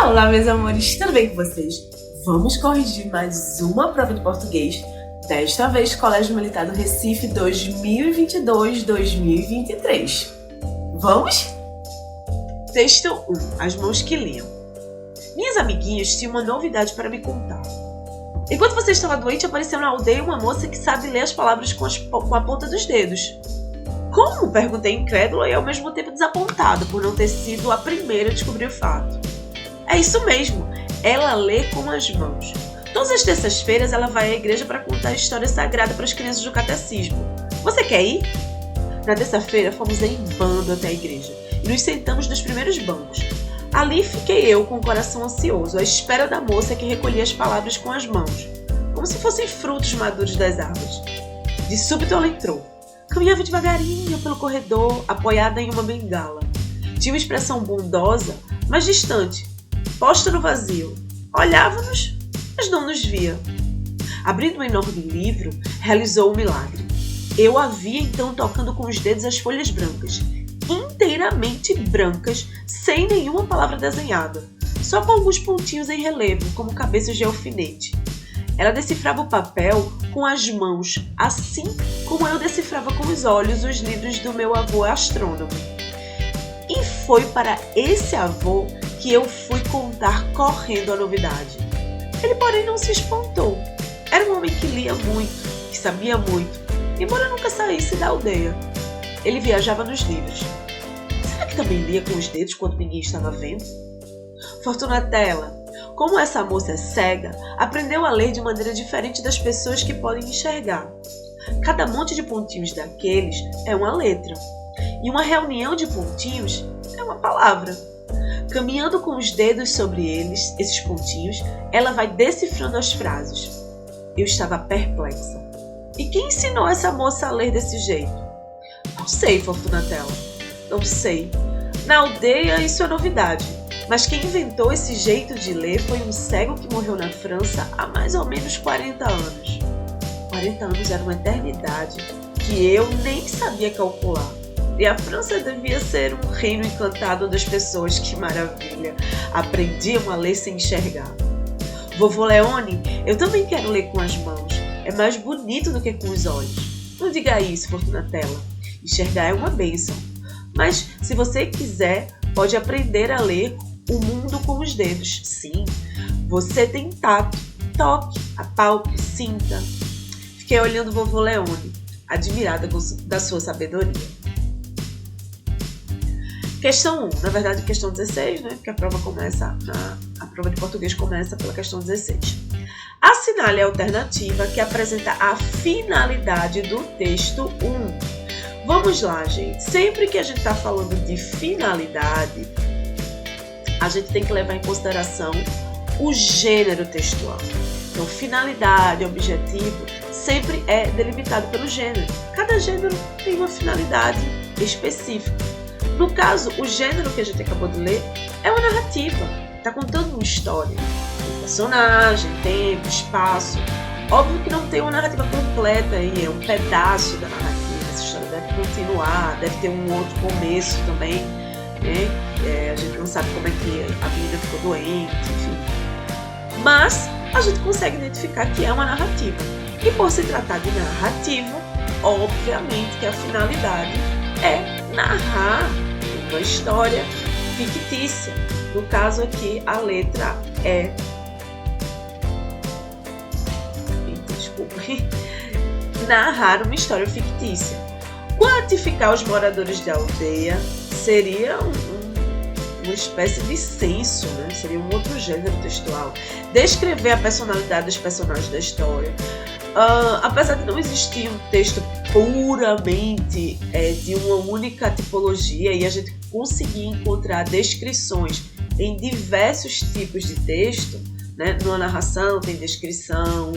Olá, meus amores, tudo bem com vocês? Vamos corrigir mais uma prova de português, desta vez Colégio Militar do Recife 2022-2023. Vamos? Texto 1. As mãos que liam. Minhas amiguinhas tinham uma novidade para me contar. Enquanto você estava doente, apareceu na aldeia uma moça que sabe ler as palavras com a ponta dos dedos. Como? Perguntei incrédula e ao mesmo tempo desapontada por não ter sido a primeira a descobrir o fato. É isso mesmo, ela lê com as mãos. Todas as terças-feiras ela vai à igreja para contar a história sagrada para as crianças do catecismo. Você quer ir? Na terça-feira fomos em bando até a igreja e nos sentamos nos primeiros bancos. Ali fiquei eu com o coração ansioso, à espera da moça que recolhia as palavras com as mãos, como se fossem frutos maduros das árvores. De súbito ela entrou. Caminhava devagarinho pelo corredor, apoiada em uma bengala. Tinha uma expressão bondosa, mas distante, posta no vazio. Olhava-nos, mas não nos via. Abrindo um enorme livro, realizou o milagre. Eu a via então tocando com os dedos as folhas brancas, inteiramente brancas, sem nenhuma palavra desenhada, só com alguns pontinhos em relevo, como cabeças de alfinete. Ela decifrava o papel com as mãos, assim como eu decifrava com os olhos os livros do meu avô astrônomo. E foi para esse avô que eu fui contar correndo a novidade. Ele, porém, não se espantou. Era um homem que lia muito, que sabia muito, embora nunca saísse da aldeia. Ele viajava nos livros. Será que também lia com os dedos quando ninguém estava vendo? Fortunatella, como essa moça é cega, aprendeu a ler de maneira diferente das pessoas que podem enxergar. Cada monte de pontinhos daqueles é uma letra, e uma reunião de pontinhos é uma palavra. Caminhando com os dedos sobre eles, esses pontinhos, ela vai decifrando as frases. Eu estava perplexa. E quem ensinou essa moça a ler desse jeito? Não sei, Fortunatella. Não sei. Na aldeia isso é novidade. Mas quem inventou esse jeito de ler foi um cego que morreu na França há mais ou menos 40 anos. 40 anos era uma eternidade que eu nem sabia calcular. E a França devia ser um reino encantado onde as pessoas, que maravilha, aprendiam a ler sem enxergar. Vovô Leone, eu também quero ler com as mãos. É mais bonito do que com os olhos. Não diga isso, Fortunatella. Enxergar é uma bênção. Mas, se você quiser, pode aprender a ler o mundo com os dedos. Sim, você tem tato. Toque, apalpe, sinta. Fiquei olhando vovô Leone, admirada da sua sabedoria. Questão 1, na verdade questão 16, né? Porque a prova de português começa pela questão 16. Assinale a alternativa que apresenta a finalidade do texto 1. Vamos lá, gente. Sempre que a gente está falando de finalidade, a gente tem que levar em consideração o gênero textual. Então, finalidade, objetivo, sempre é delimitado pelo gênero. Cada gênero tem uma finalidade específica. No caso, o gênero que a gente acabou de ler é uma narrativa. Está contando uma história. Tem personagem, tempo, espaço. Óbvio que não tem uma narrativa completa aí, é um pedaço da narrativa. Essa história deve continuar, deve ter um outro começo também, né? A gente não sabe como é que a menina ficou doente, enfim. Mas a gente consegue identificar que é uma narrativa. E por se tratar de narrativa, obviamente que a finalidade é narrar uma história fictícia. No caso aqui, a letra E. Desculpe. Narrar uma história fictícia. Quantificar os moradores da aldeia seria uma espécie de censo, né? Seria um outro gênero textual. Descrever a personalidade dos personagens da história. Apesar de não existir um texto puramente de uma única tipologia e a gente conseguir encontrar descrições em diversos tipos de texto, né? Numa narração tem descrição,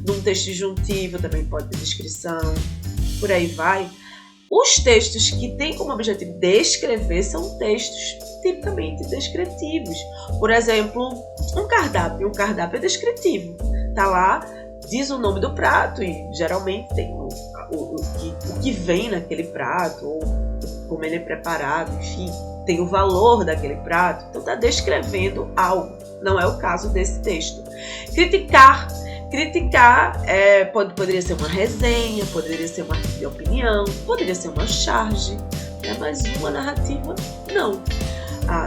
num texto disjuntivo também pode ter descrição, por aí vai. Os textos que têm como objetivo descrever são textos tipicamente descritivos. Por exemplo, um cardápio. Um cardápio é descritivo. Tá lá, diz o nome do prato e geralmente tem o que vem naquele prato ou como ele é preparado, enfim. tem o valor daquele prato, então está descrevendo algo. Não é o caso desse texto. Criticar poderia ser uma resenha, poderia ser um artigo de opinião, poderia ser uma charge, né? Mas uma narrativa, não.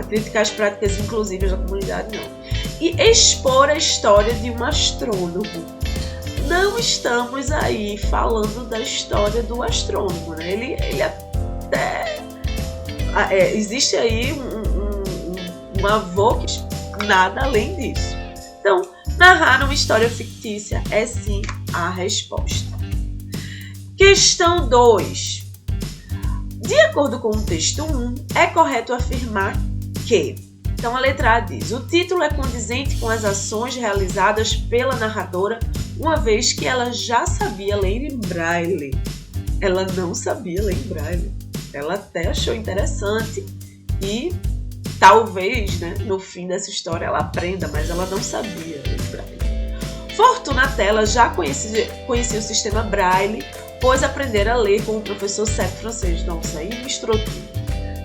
Criticar as práticas inclusivas da comunidade, não. E expor a história de um astrônomo. Não estamos aí falando da história do astrônomo, né? Ele até... existe aí um avô que nada além disso. Então, narrar uma história fictícia é sim a resposta. Questão 2. De acordo com o texto 1, é correto afirmar que... Então, a letra A diz: o título é condizente com as ações realizadas pela narradora, uma vez que ela já sabia ler em braille. Ela não sabia ler em braille. Ela até achou interessante e talvez, né, no fim dessa história ela aprenda, mas ela não sabia ler em braille. Fortunatella já conhecia o sistema braille, pois aprendera a ler com o professor cego francês. Nossa, aí misturou tudo,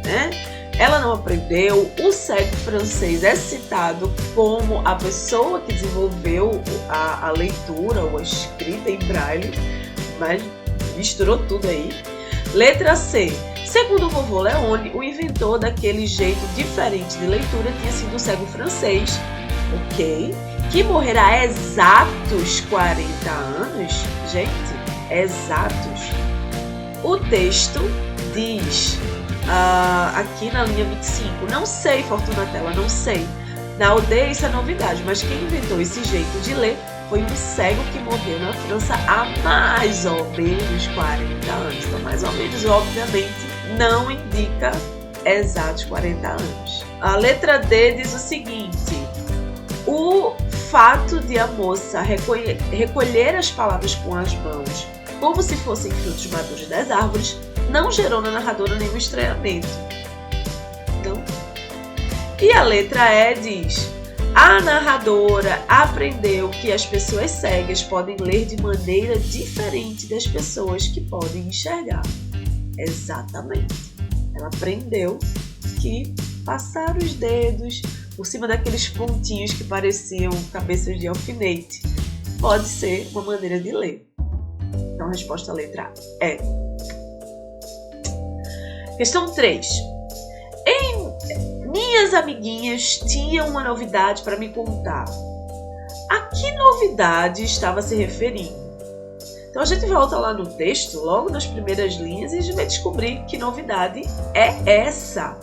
né? Ela não aprendeu, o cego francês é citado como a pessoa que desenvolveu a leitura ou a escrita em braille, mas misturou tudo aí. Letra C. Segundo o vovô Leone, o inventor daquele jeito diferente de leitura tinha sido o cego francês, ok? Que morrerá há exatos 40 anos. Gente, exatos. O texto diz... aqui na linha 25, não sei, Fortunatella, não sei. Na aldeia isso é novidade, mas quem inventou esse jeito de ler foi um cego que morreu na França há mais ou menos 40 anos. Então, mais ou menos, obviamente, não indica exatos 40 anos. A letra D diz o seguinte: o fato de a moça recolher as palavras com as mãos como se fossem frutos maduros das árvores não gerou na narradora nenhum estranhamento. Então, e a letra E diz: a narradora aprendeu que as pessoas cegas podem ler de maneira diferente das pessoas que podem enxergar. Exatamente. Ela aprendeu que passar os dedos por cima daqueles pontinhos que pareciam cabeças de alfinete pode ser uma maneira de ler. Então, a resposta à letra A é. Questão 3. Minhas amiguinhas tinham uma novidade para me contar. A que novidade estava se referindo? Então a gente volta lá no texto, logo nas primeiras linhas, e a gente vai descobrir que novidade é essa.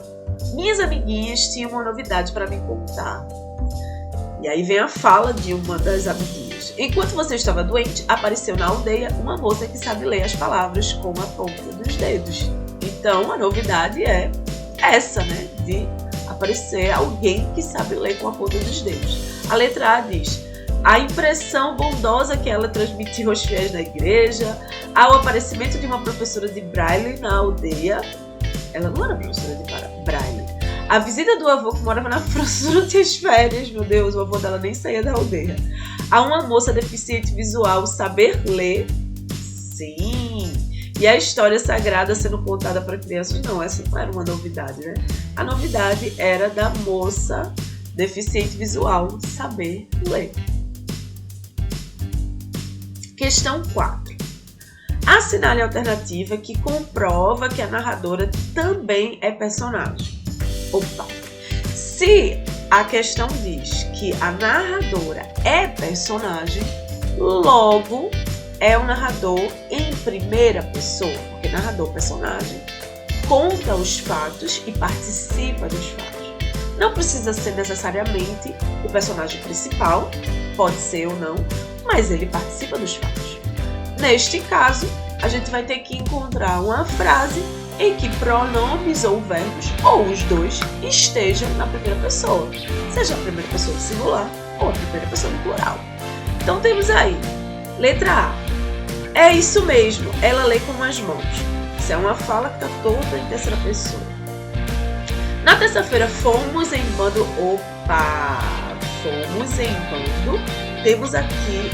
Minhas amiguinhas tinham uma novidade para me contar. E aí vem a fala de uma das amiguinhas. Enquanto você estava doente, apareceu na aldeia uma moça que sabe ler as palavras com a ponta dos dedos. Então, a novidade é essa, né? De aparecer alguém que sabe ler com a ponta dos dedos. A letra A diz: a impressão bondosa que ela transmitiu aos fiéis da igreja, ao aparecimento de uma professora de braille na aldeia. Ela não era professora de braille. A visita do avô que morava na França durante as férias. Meu Deus, o avô dela nem saía da aldeia. A uma moça deficiente visual saber ler. Sim. E a história sagrada sendo contada para crianças, não, essa não era uma novidade, né? A novidade era da moça deficiente visual saber ler. Questão 4. Assinale a alternativa que comprova que a narradora também é personagem. Opa! Se a questão diz que a narradora é personagem, logo é o narrador em primeira pessoa, porque narrador personagem conta os fatos e participa dos fatos. Não precisa ser necessariamente o personagem principal, pode ser ou não, mas ele participa dos fatos. Neste caso, a gente vai ter que encontrar uma frase em que pronomes ou verbos, ou os dois, estejam na primeira pessoa, seja a primeira pessoa do singular ou a primeira pessoa do plural. Então temos aí, letra A. É isso mesmo, ela lê com as mãos. Isso é uma fala que está toda em terceira pessoa. Na terça-feira fomos em bando. Opa! Fomos em bando. Temos aqui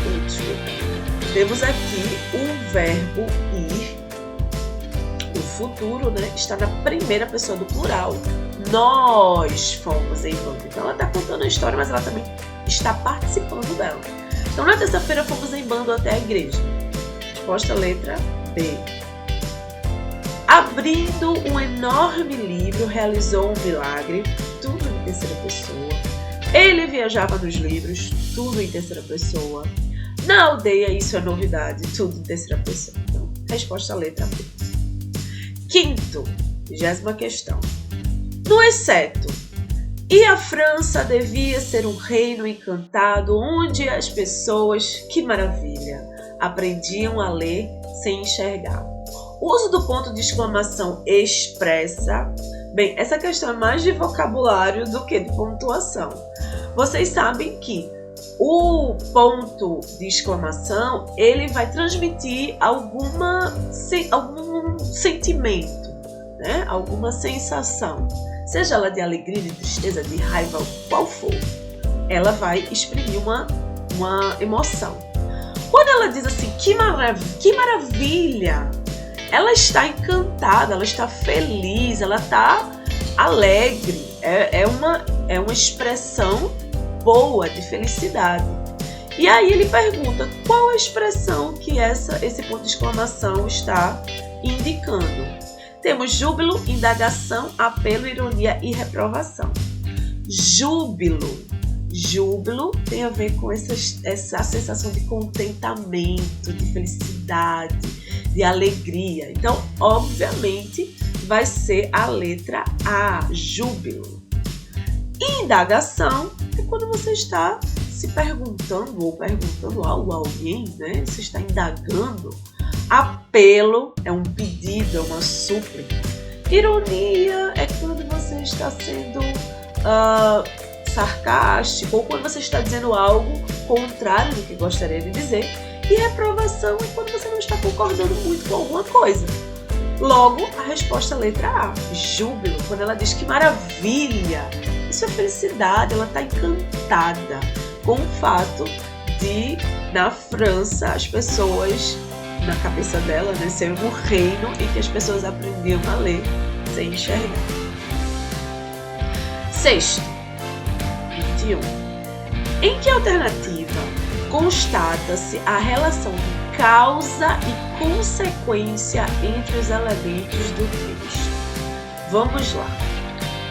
o verbo ir. O futuro, né? Está na primeira pessoa do plural. nós fomos em bando. Então ela está contando a história, mas ela também está participando dela. Então na terça-feira fomos em bando até a igreja. Resposta letra B. Abrindo um enorme livro, realizou um milagre, tudo em terceira pessoa. Ele viajava nos livros, tudo em terceira pessoa. Na aldeia, isso é novidade, tudo em terceira pessoa. Então, resposta letra B. Quinto, 20ª questão. No exceto, e a França devia ser um reino encantado, onde as pessoas, que maravilha, aprendiam a ler sem enxergar. O uso do ponto de exclamação expressa... Bem, essa questão é mais de vocabulário do que de pontuação. Vocês sabem que o ponto de exclamação, ele vai transmitir algum sentimento, né? Alguma sensação. Seja ela de alegria, de tristeza, de raiva, qual for. Ela vai exprimir uma emoção. Quando ela diz assim, que maravilha! Ela está encantada, ela está feliz, ela está alegre. É uma expressão boa de felicidade. E aí ele pergunta qual a expressão que esse ponto de exclamação está indicando. Temos júbilo, indagação, apelo, ironia e reprovação. Júbilo. Júbilo tem a ver com essa sensação de contentamento, de felicidade, de alegria. Então, obviamente, vai ser a letra A, júbilo. Indagação é quando você está se perguntando ou perguntando algo a alguém, né? Você está indagando. Apelo é um pedido, é uma súplica. Ironia é quando você está sendo sarcástico ou quando você está dizendo algo contrário do que gostaria de dizer. E reprovação é quando você não está concordando muito com alguma coisa. Logo, a resposta é a letra A, júbilo, quando ela diz que maravilha. Isso é felicidade, ela está encantada com o fato de, na França, as pessoas, na cabeça dela, né, ser um reino em que as pessoas aprendiam a ler sem enxergar. Sexto, 21. Em que alternativa constata-se a relação de causa e consequência entre os elementos do texto? Vamos lá.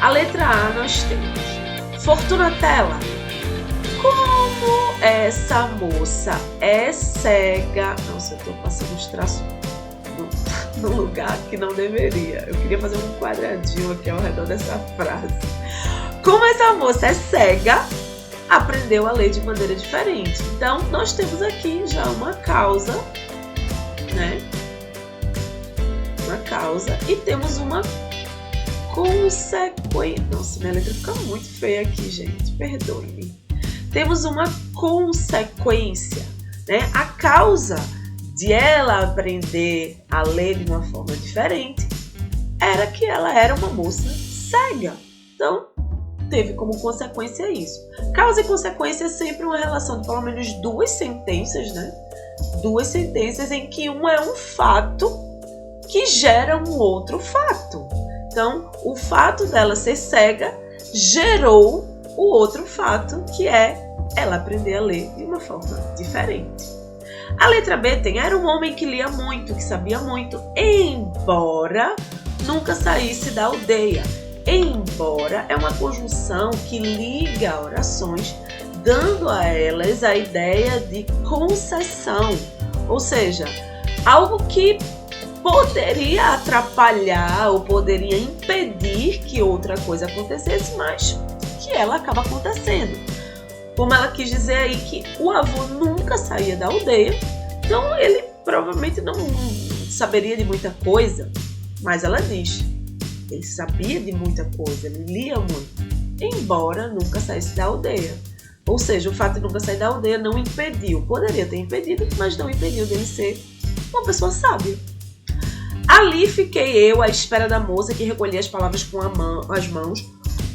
A letra A nós temos Fortunatella. Como essa moça é cega... Nossa, eu estou passando os traços no lugar que não deveria. Eu queria fazer um quadradinho aqui ao redor dessa frase. Como essa moça é cega, aprendeu a ler de maneira diferente. Então, nós temos aqui já uma causa, né? Uma causa e temos uma consequência. Nossa, minha letra fica muito feia aqui, gente. Perdoe-me. Temos uma consequência, né? A causa de ela aprender a ler de uma forma diferente era que ela era uma moça cega. Então, teve como consequência isso. Causa e consequência é sempre uma relação de pelo menos duas sentenças, né? Duas sentenças em que uma é um fato que gera um outro fato. Então, o fato dela ser cega gerou o outro fato, que é ela aprender a ler de uma forma diferente. A letra B tem, era um homem que lia muito, que sabia muito, embora nunca saísse da aldeia. Embora é uma conjunção que liga orações, dando a elas a ideia de concessão, ou seja, algo que poderia atrapalhar ou poderia impedir que outra coisa acontecesse, mas que ela acaba acontecendo. Como ela quis dizer aí que o avô nunca saía da aldeia, então ele provavelmente não saberia de muita coisa, mas ela diz, ele sabia de muita coisa, ele lia muito, embora nunca saísse da aldeia. Ou seja, o fato de nunca sair da aldeia não impediu, poderia ter impedido, mas não impediu dele ser uma pessoa sábia. Ali fiquei eu à espera da moça que recolhia as palavras com as mãos,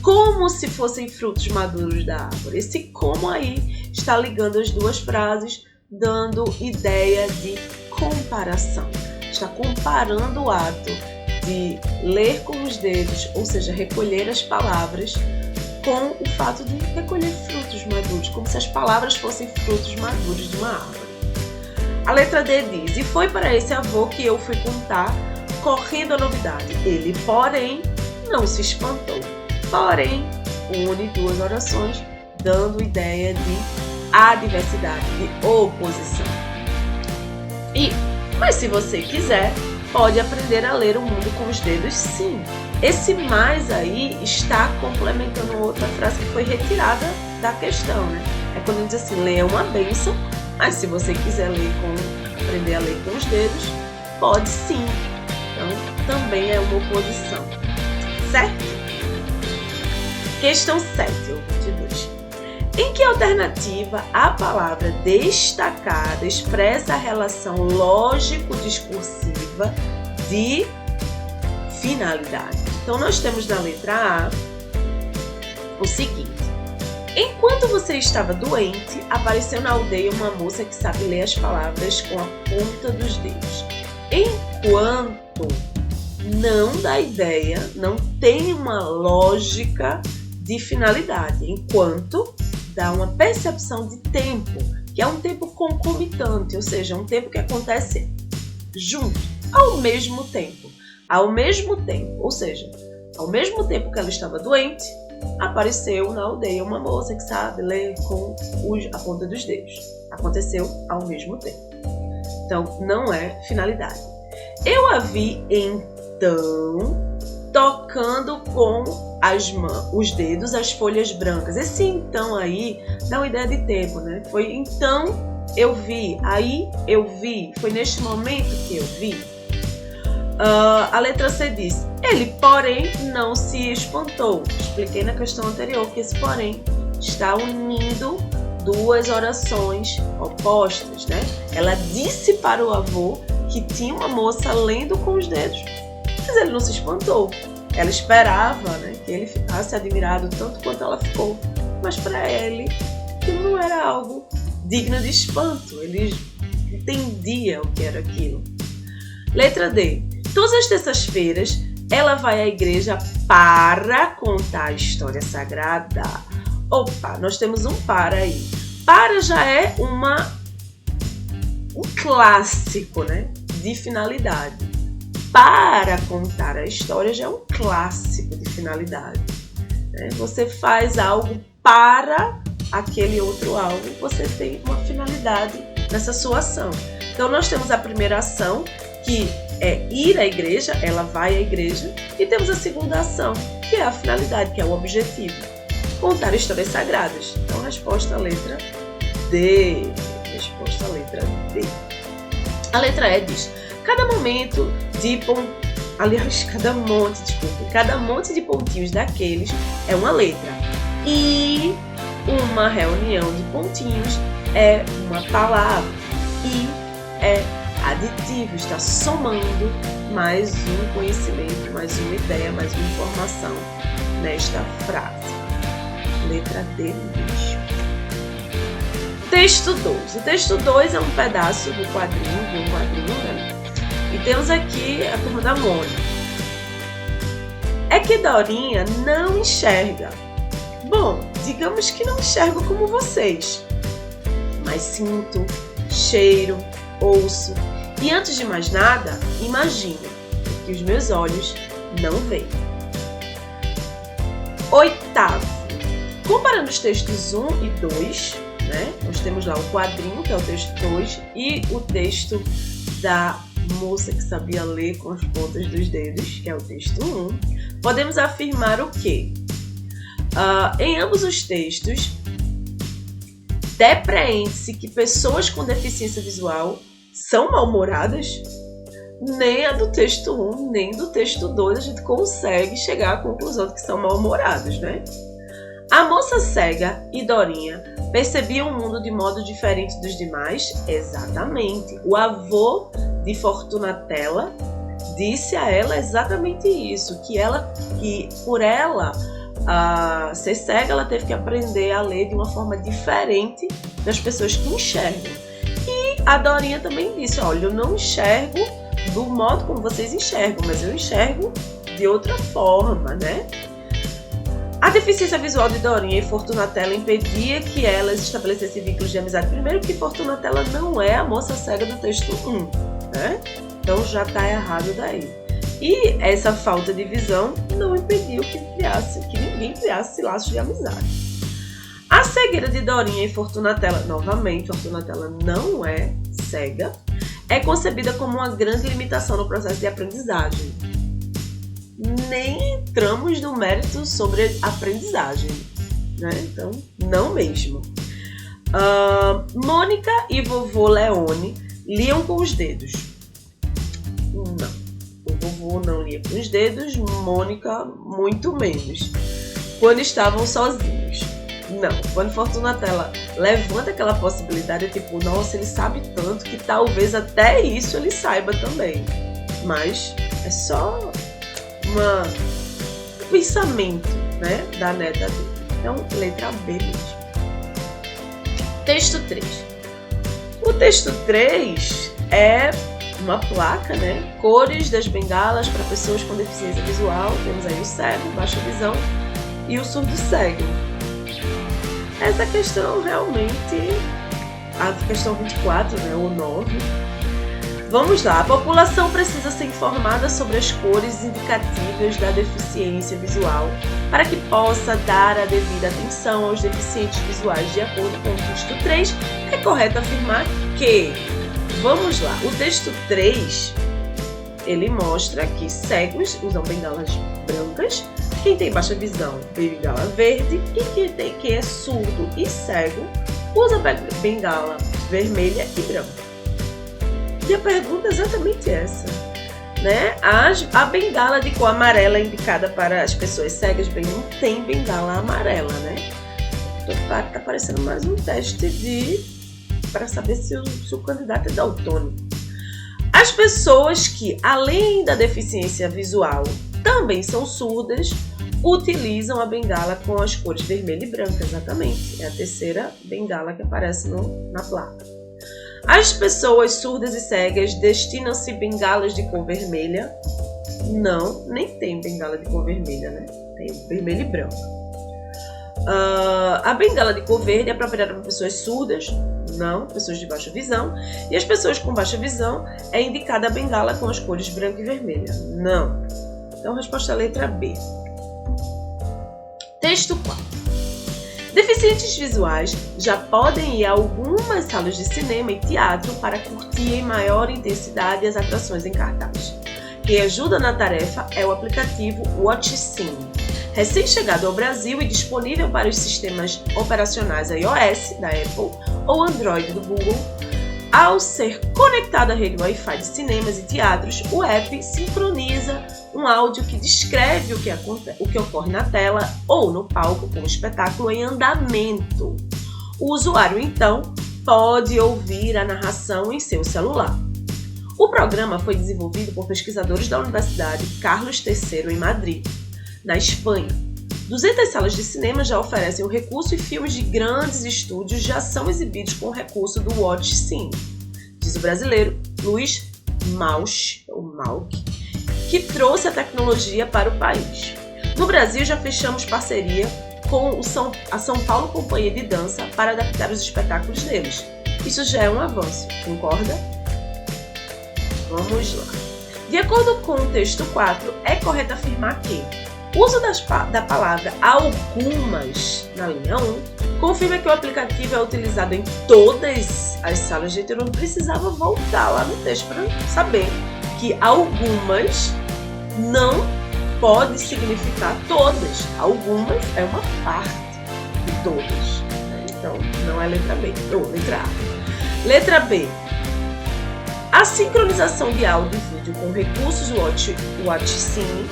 como se fossem frutos maduros da árvore. Esse como aí está ligando as duas frases, dando ideia de comparação. Está comparando o ato de ler com os dedos, ou seja, recolher as palavras, com o fato de recolher frutos maduros, como se as palavras fossem frutos maduros de uma árvore. A letra D diz: e foi para esse avô que eu fui contar, correndo a novidade. Ele, porém, não se espantou. Porém, une duas orações, dando ideia de adversidade, de oposição. Mas se você quiser, pode aprender a ler o mundo com os dedos, sim. Esse mais aí está complementando outra frase que foi retirada da questão, né? É quando ele diz assim: ler é uma bênção, mas se você quiser aprender a ler com os dedos, pode sim. Então, também é uma oposição. Certo? Questão 7, ou 22. Em que alternativa a palavra destacada expressa a relação lógico-discursiva de finalidade? Então, nós temos na letra A o seguinte: enquanto você estava doente, apareceu na aldeia uma moça que sabe ler as palavras com a ponta dos dedos. Enquanto não dá ideia, não tem uma lógica de finalidade. Enquanto dá uma percepção de tempo, que é um tempo concomitante, ou seja, um tempo que acontece junto, ao mesmo tempo. Ao mesmo tempo, ou seja, ao mesmo tempo que ela estava doente, apareceu na aldeia uma moça que sabe ler com a ponta dos dedos. Aconteceu ao mesmo tempo. Então, não é finalidade. Eu a vi, então, tocando com os dedos as folhas brancas. Esse então aí dá uma ideia de tempo, né? Foi então eu vi, aí eu vi, foi neste momento que eu vi. A letra C diz: ele, porém, não se espantou. Expliquei na questão anterior que esse porém está unindo duas orações opostas, né? Ela disse para o avô que tinha uma moça lendo com os dedos, mas ele não se espantou. Ela esperava, né, que ele ficasse admirado tanto quanto ela ficou, mas para ele aquilo não era algo digno de espanto. Ele entendia o que era aquilo. Letra D. Todas as terças-feiras ela vai à igreja para contar a história sagrada. Opa, nós temos um para aí. Para já é um clássico, né, de finalidade. Para contar a história já é um clássico de finalidade. Né? Você faz algo para aquele outro algo, você tem uma finalidade nessa sua ação. Então nós temos a primeira ação, que é ir à igreja, ela vai à igreja, e temos a segunda ação, que é a finalidade, que é o objetivo, contar histórias sagradas. Então resposta à letra D. Resposta à letra D. A letra E diz: cada monte de pontinhos daqueles é uma letra, e uma reunião de pontinhos é uma palavra, e é aditivo, está somando mais um conhecimento, mais uma ideia, mais uma informação nesta frase. Letra D no bicho. Texto 2. O texto 2 é um pedaço do quadrinho, né? E temos aqui a turma da Mônica. É que Dorinha não enxerga. Bom, digamos que não enxergo como vocês, mas sinto, cheiro, ouço. E antes de mais nada, imagino que os meus olhos não veem. Oitavo. Comparando os textos 1 e 2, né? Nós temos lá o quadrinho, que é o texto 2, e o texto da moça que sabia ler com as pontas dos dedos, que é o texto 1. Podemos afirmar o quê? Em ambos os textos, depreende-se que pessoas com deficiência visual são mal-humoradas. Nem a do texto 1, nem do texto 2 a gente consegue chegar à conclusão de que são mal-humorados, né? A moça cega e Dorinha percebiam o mundo de modo diferente dos demais? Exatamente. O avô de Fortunatella disse a ela exatamente isso, que por ela ser cega, ela teve que aprender a ler de uma forma diferente das pessoas que enxergam. E a Dorinha também disse: olha, eu não enxergo do modo como vocês enxergam, mas eu enxergo de outra forma, né? A deficiência visual de Dorinha e Fortunatella impedia que elas estabelecessem vínculos de amizade. Primeiro que Fortunatella não é a moça cega do texto 1, né? Então já está errado daí. E essa falta de visão não impediu que ninguém criasse laços de amizade. A cegueira de Dorinha e Fortunatella, novamente, Fortunatella não é cega, é concebida como uma grande limitação no processo de aprendizagem. Nem entramos no mérito sobre aprendizagem, né? Então, não mesmo. Mônica e vovô Leone liam com os dedos. Não, o vovô não lia com os dedos, Mônica muito menos. Quando estavam sozinhos. Não, quando Fortunatella levanta aquela possibilidade, é tipo, nossa, ele sabe tanto que talvez até isso ele saiba também. Mas é só um pensamento, né, da neta dele. Então, letra B mesmo. Texto 3. O texto 3 é uma placa, né? Cores das bengalas para pessoas com deficiência visual. Temos aí o cego, baixa visão e o surdo cego. Essa questão realmente, a questão 24, né, ou 9. Vamos lá, a população precisa ser informada sobre as cores indicativas da deficiência visual para que possa dar a devida atenção aos deficientes visuais. De acordo com o texto 3, é correto afirmar que, vamos lá, o texto 3, ele mostra que cegos usam bengalas brancas, quem tem baixa visão, bengala verde, e quem é surdo e cego usa bengala vermelha e branca. E a pergunta é exatamente essa, né? A bengala de cor amarela indicada para as pessoas cegas bem não tem bengala amarela, né? Tá parecendo mais um teste para saber se o candidato é daltônico. As pessoas que, além da deficiência visual, também são surdas, utilizam a bengala com as cores vermelha e branca, exatamente. É a terceira bengala que aparece na placa. As pessoas surdas e cegas destinam-se bengalas de cor vermelha? Não, nem tem bengala de cor vermelha, né? Tem vermelho e branco. A bengala de cor verde é apropriada para pessoas surdas? Não, pessoas de baixa visão. E as pessoas com baixa visão é indicada a bengala com as cores branca e vermelha? Não. Então, a resposta é a letra B. Texto 4. Deficientes visuais já podem ir a algumas salas de cinema e teatro para curtir em maior intensidade as atrações em cartaz. Quem ajuda na tarefa é o aplicativo WatchCine. Recém-chegado ao Brasil e disponível para os sistemas operacionais iOS da Apple ou Android do Google, ao ser conectado à rede Wi-Fi de cinemas e teatros, o app sincroniza um áudio que descreve o que ocorre na tela ou no palco com o espetáculo em andamento. O usuário, então, pode ouvir a narração em seu celular. O programa foi desenvolvido por pesquisadores da Universidade Carlos III em Madrid, na Espanha. 200 salas de cinema já oferecem o recurso e filmes de grandes estúdios já são exibidos com o recurso do WatchCine, diz o brasileiro Luiz Mauch, que trouxe a tecnologia para o país. No Brasil, já fechamos parceria com a São Paulo Companhia de Dança para adaptar os espetáculos deles. Isso já é um avanço, concorda? Vamos lá. De acordo com o texto 4, é correto afirmar que o uso da palavra algumas na linha 1 confirma que o aplicativo é utilizado em todas as salas. Gente, eu não precisava voltar lá no texto para saber que algumas não pode significar todas. Algumas é uma parte de todas, né? Então, não é letra B, ou letra A. Letra B. A sincronização de áudio e vídeo com recursos WatchCine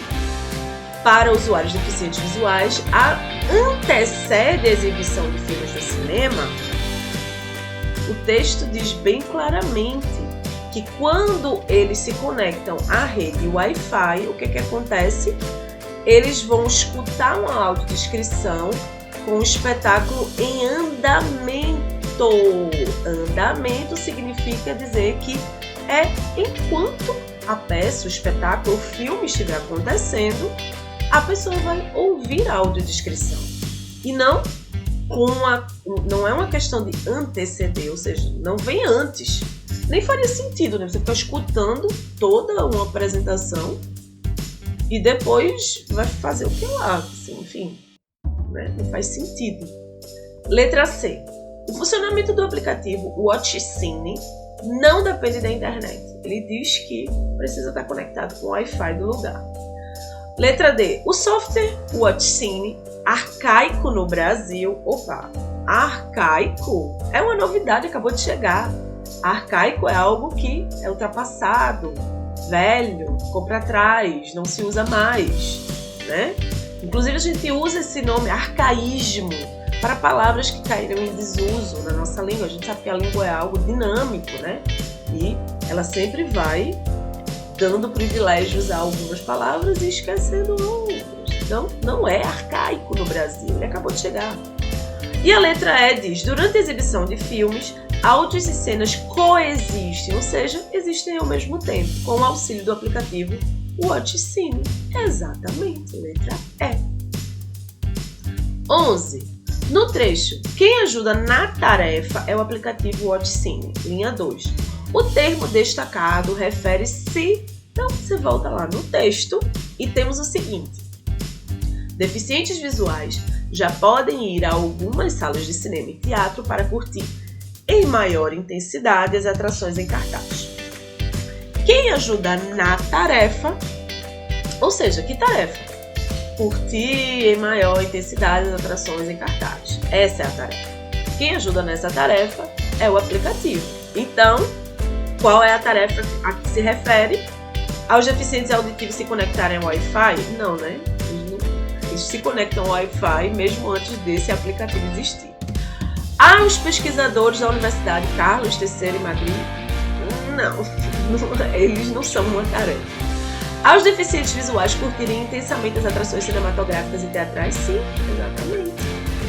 para usuários deficientes visuais antecede a exibição de filmes no cinema. O texto diz bem claramente que quando eles se conectam à rede Wi-Fi, o que acontece? Eles vão escutar uma audiodescrição com o espetáculo em andamento. Andamento significa dizer que é enquanto a peça, o espetáculo, o filme estiver acontecendo, a pessoa vai ouvir a audiodescrição. E não é uma questão de anteceder, ou seja, não vem antes. Nem faria sentido, né? Você ficar escutando toda uma apresentação e depois vai fazer o que lá, assim, enfim, né? Não faz sentido. Letra C. O funcionamento do aplicativo WatchCine não depende da internet. Ele diz que precisa estar conectado com o Wi-Fi do lugar. Letra D. O software WatchCine, arcaico no Brasil. Opa, arcaico é uma novidade, acabou de chegar. Arcaico é algo que é ultrapassado, velho, ficou para trás, não se usa mais, né? Inclusive a gente usa esse nome arcaísmo para palavras que caíram em desuso na nossa língua. A gente sabe que a língua é algo dinâmico, né? E ela sempre vai dando privilégios a algumas palavras e esquecendo outras. Então, não é arcaico no Brasil, ele acabou de chegar. E a letra E diz: durante a exibição de filmes, áudios e cenas coexistem, ou seja, existem ao mesmo tempo, com o auxílio do aplicativo WatchCine. Exatamente, letra E. 11. No trecho, quem ajuda na tarefa é o aplicativo WatchCine, linha 2. O termo destacado refere-se, então você volta lá no texto e temos o seguinte: deficientes visuais já podem ir a algumas salas de cinema e teatro para curtir em maior intensidade as atrações em cartaz. Quem ajuda na tarefa, ou seja, que tarefa? Curtir em maior intensidade as atrações em cartaz. Essa é a tarefa. Quem ajuda nessa tarefa é o aplicativo. Então, qual é a tarefa a que se refere? Aos deficientes auditivos se conectarem ao Wi-Fi? Não, né? Eles se conectam ao Wi-Fi mesmo antes desse aplicativo existir. Aos pesquisadores da Universidade Carlos III em Madrid? Não, eles não são uma tarefa. Aos deficientes visuais curtirem intensamente as atrações cinematográficas e teatrais? Sim, exatamente.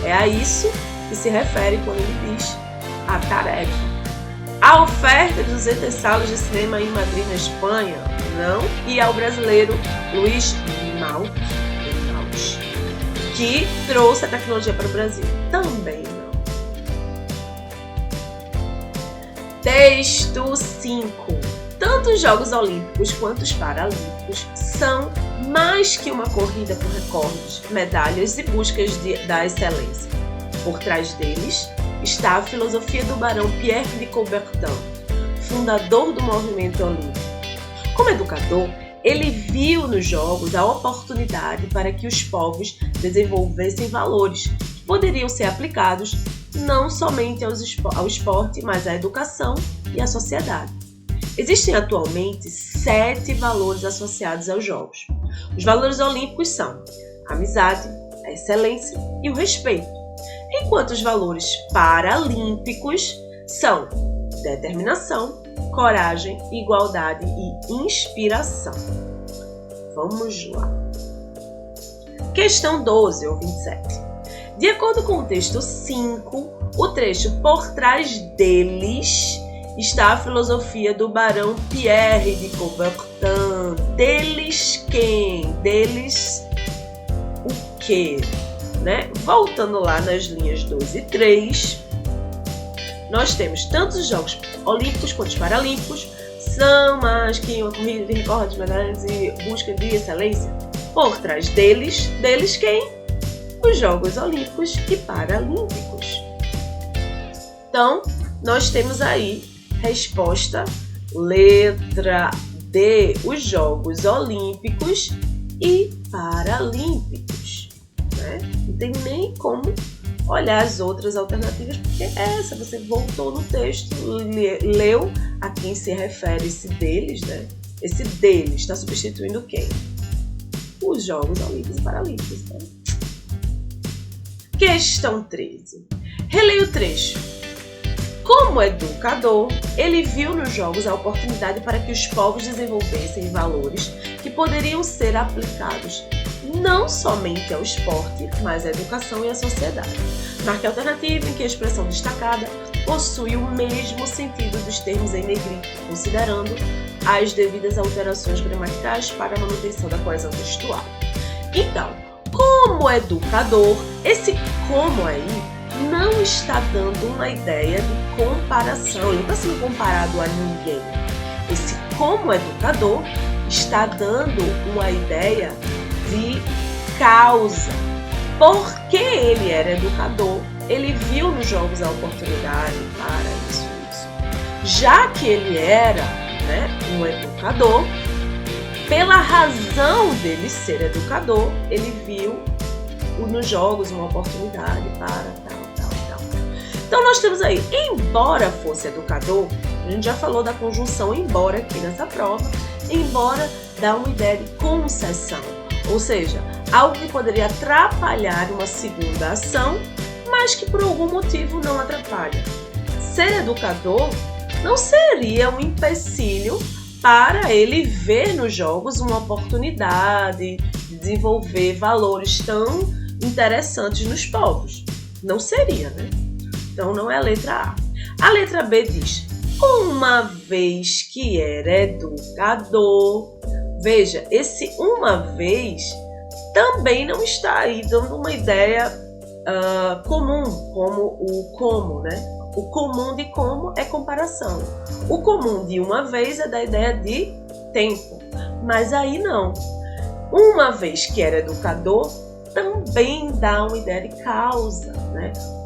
É a isso que se refere quando ele diz a tarefa. A oferta de 200 salas de cinema em Madrid, na Espanha? Não. E ao brasileiro Luiz Malk, que trouxe a tecnologia para o Brasil? Também não. Texto 5. Tanto os Jogos Olímpicos quanto os Paralímpicos são mais que uma corrida por recordes, medalhas e buscas da excelência. Por trás deles está a filosofia do barão Pierre de Coubertin, fundador do movimento olímpico. Como educador, ele viu nos Jogos a oportunidade para que os povos desenvolvessem valores que poderiam ser aplicados não somente ao esporte, mas à educação e à sociedade. Existem atualmente 7 valores associados aos Jogos. Os valores olímpicos são a amizade, a excelência e o respeito, enquanto os valores paralímpicos são determinação, coragem, igualdade e inspiração. Vamos lá. Questão 12 ou 27. De acordo com o texto 5, o trecho por trás deles está a filosofia do barão Pierre de Coubertin. Deles quem? Deles o quê? Né? Voltando lá nas linhas 2 e 3, nós temos tanto os Jogos Olímpicos quanto os Paralímpicos são mais que uma corrida de recordes, medalhas e busca de excelência. Por trás deles quem? Os Jogos Olímpicos e Paralímpicos. Então, nós temos aí resposta letra D, os Jogos Olímpicos e Paralímpicos. Né? Não tem nem como olhar as outras alternativas, porque essa você voltou no texto, leu a quem se refere esse deles, né? Esse deles está substituindo quem? Os Jogos Olímpicos e Paralímpicos. Né? Questão 13. Releia o trecho. Como educador, ele viu nos Jogos a oportunidade para que os povos desenvolvessem valores que poderiam ser aplicados não somente ao esporte, mas à educação e à sociedade. Marque a alternativa em que a expressão destacada possui o mesmo sentido dos termos em negrito, considerando as devidas alterações gramaticais para a manutenção da coesão textual. Então, como educador, esse como aí não está dando uma ideia de comparação, ele não está sendo comparado a ninguém. Esse como educador está dando uma ideia de causa. Porque ele era educador, ele viu nos jogos a oportunidade para isso. Já que ele era, um educador, pela razão dele ser educador, ele viu nos jogos uma oportunidade para tal. Então nós temos aí, embora fosse educador, a gente já falou da conjunção embora aqui nessa prova, embora dá uma ideia de concessão, ou seja, algo que poderia atrapalhar uma segunda ação, mas que por algum motivo não atrapalha. Ser educador não seria um empecilho para ele ver nos jogos uma oportunidade de desenvolver valores tão interessantes nos povos. Não seria, Então não é a letra A. A letra B diz, uma vez que era educador. Veja, esse uma vez também não está aí dando uma ideia comum, como o como, O comum de como é comparação. O comum de uma vez é da ideia de tempo, mas aí não. Uma vez que era educador, também dá uma ideia de causa,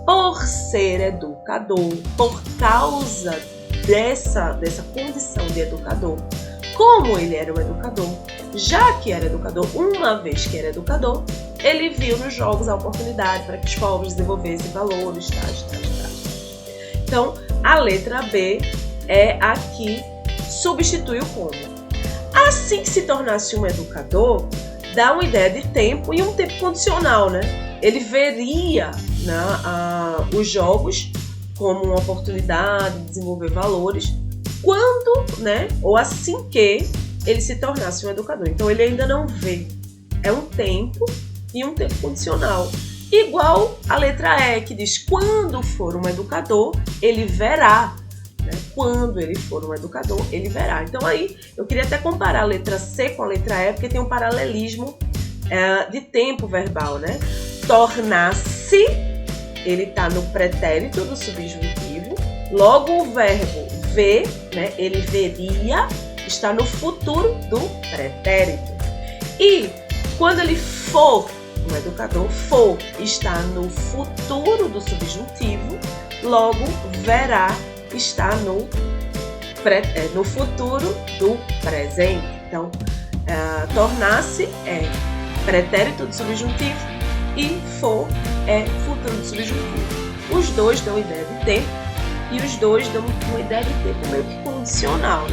Por ser educador, por causa dessa condição de educador, como ele era um educador, já que era educador, uma vez que era educador, ele viu nos jogos a oportunidade para que os povos desenvolvessem valores, tais. Então, a letra B é a que substitui o como. Assim que se tornasse um educador, dá uma ideia de tempo e um tempo condicional, Ele veria os jogos como uma oportunidade de desenvolver valores quando, ou assim que ele se tornasse um educador. Então, ele ainda não vê. É um tempo e um tempo condicional. Igual a letra E, que diz, quando for um educador, ele verá. Quando ele for um educador, ele verá. Então, aí, eu queria até comparar a letra C com a letra E, porque tem um paralelismo de tempo verbal, Tornar-se, ele está no pretérito do subjuntivo. Logo, o verbo ver, ele veria, está no futuro do pretérito. E, quando ele for um educador, for está no futuro do subjuntivo, logo verá está no futuro do presente. Então, tornar-se é pretérito do subjuntivo e for é futuro do subjuntivo. Os dois dão ideia de tempo e os dois dão uma ideia de tempo meio que condicional,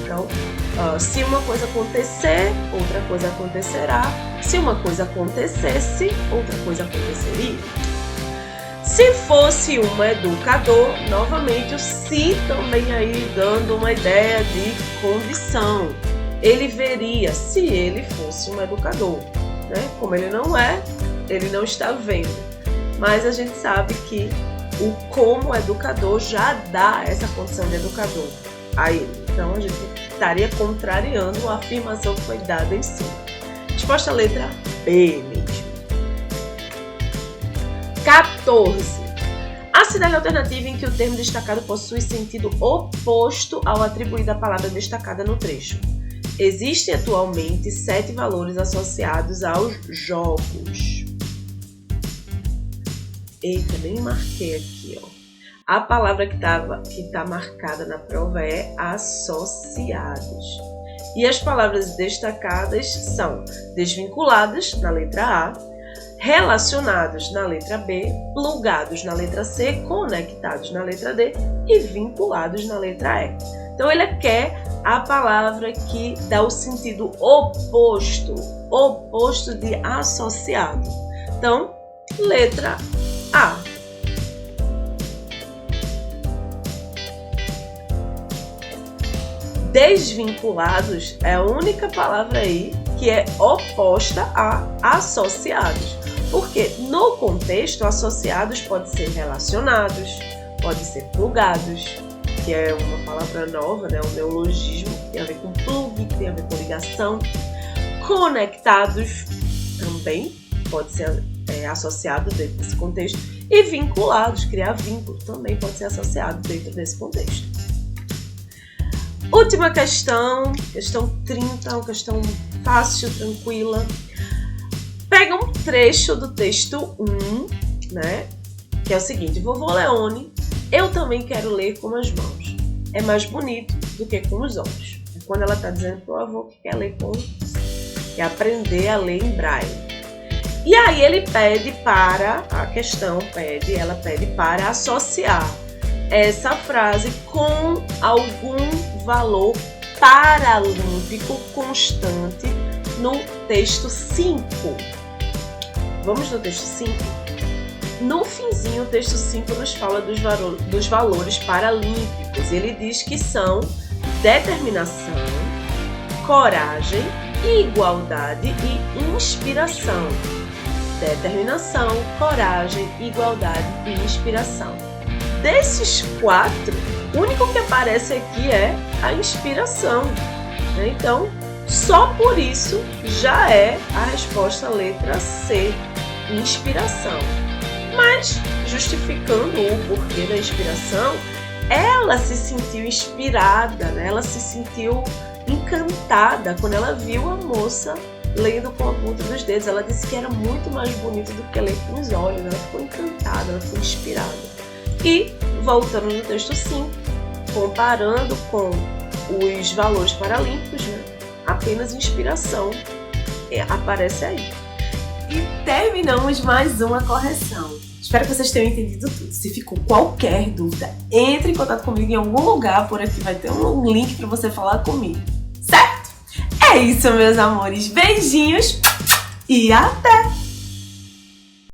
Então, se uma coisa acontecer, outra coisa acontecerá. Se uma coisa acontecesse, outra coisa aconteceria. Se fosse um educador, novamente o se também aí dando uma ideia de condição. Ele veria se ele fosse um educador, Como ele não é, ele não está vendo. Mas a gente sabe que o como educador já dá essa condição de educador a ele. Então, a gente estaria contrariando a afirmação que foi dada em cima. Resposta à letra B mesmo. 14. Assinale a alternativa em que o termo destacado possui sentido oposto ao atribuído à palavra destacada no trecho. Existem atualmente 7 valores associados aos jogos. Eita, nem marquei aqui, A palavra que está marcada na prova é associados. E as palavras destacadas são desvinculadas, na letra A, relacionados, na letra B, plugados, na letra C, conectados, na letra D e vinculados, na letra E. Então, ele quer a palavra que dá o sentido oposto de associado. Então, letra A. Desvinculados é a única palavra aí que é oposta a associados. Porque no contexto, associados pode ser relacionados, pode ser plugados, que é uma palavra nova, né? Um neologismo que tem a ver com plug, que tem a ver com ligação. Conectados também pode ser associado dentro desse contexto. E vinculados, criar vínculo, também pode ser associado dentro desse contexto. Última questão 30, uma questão fácil, tranquila. Pega um trecho do texto 1, né? Que é o seguinte: Vovô Leone, eu também quero ler com as mãos. É mais bonito do que com os olhos. É quando ela está dizendo pro avô que quer ler quer aprender a ler em braille. E aí ele pede para, ela pede para associar essa frase com algum valor paralímpico constante no texto 5. Vamos no texto 5? No finzinho, o texto 5 nos fala dos valores paralímpicos. Ele diz que são determinação, coragem, igualdade e inspiração. Determinação, coragem, igualdade e inspiração. Desses 4, o único que aparece aqui é a inspiração. Então, só por isso já é a resposta letra C, inspiração. Mas, justificando o porquê da inspiração, ela se sentiu inspirada, né? Ela se sentiu encantada quando ela viu a moça lendo com a ponta dos dedos. Ela disse que era muito mais bonito do que ler com os olhos. Ela ficou encantada, ela ficou inspirada. E, voltando no texto 5, comparando com os valores paralímpicos, né? Apenas inspiração aparece aí. E terminamos mais uma correção. Espero que vocês tenham entendido tudo. Se ficou qualquer dúvida, entre em contato comigo em algum lugar. Por aqui vai ter um link para você falar comigo. Certo? É isso, meus amores. Beijinhos e até!